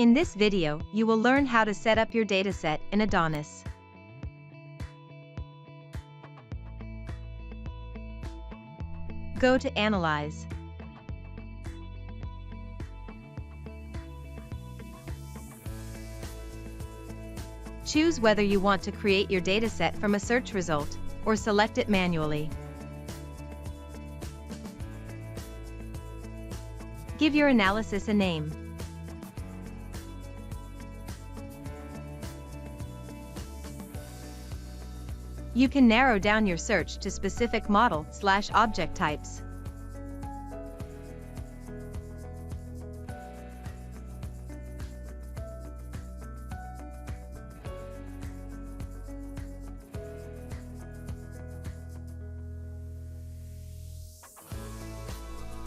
In this video, you will learn how to set up your dataset in Adonis. Go to Analyze. Choose whether you want to create your dataset from a search result, or select it manually. Give your analysis a name. You can narrow down your search to specific model/object types.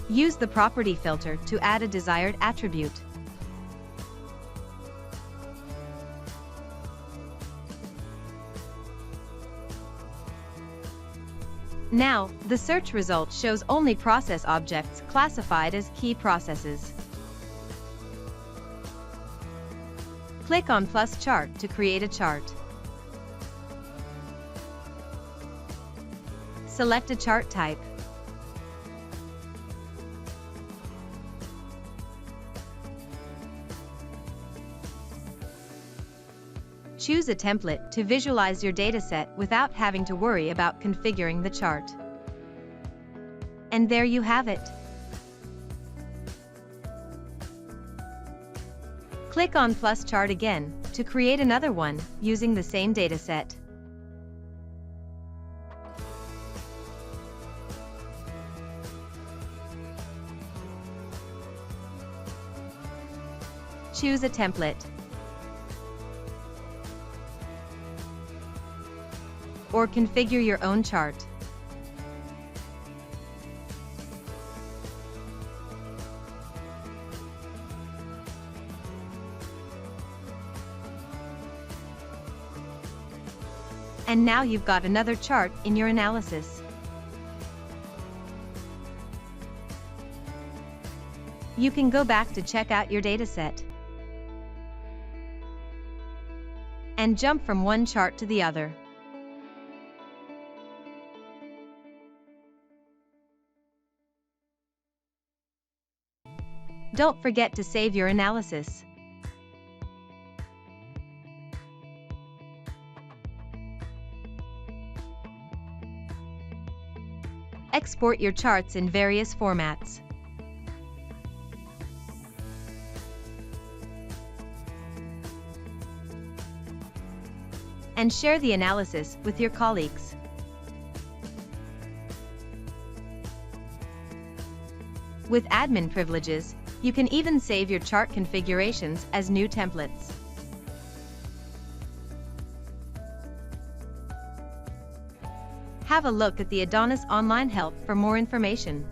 Use the property filter to add a desired attribute. Now, the search result shows only process objects classified as key processes. Click on plus chart to create a chart. Select a chart type. Choose a template to visualize your dataset without having to worry about configuring the chart. And there you have it. Click on plus chart again to create another one using the same dataset. Choose a template. Or configure your own chart. And now you've got another chart in your analysis. You can go back to check out your dataset and jump from one chart to the other. Don't forget to save your analysis. Export your charts in various formats. And share the analysis with your colleagues. With admin privileges, you can even save your chart configurations as new templates. Have a look at the Adonis online help for more information.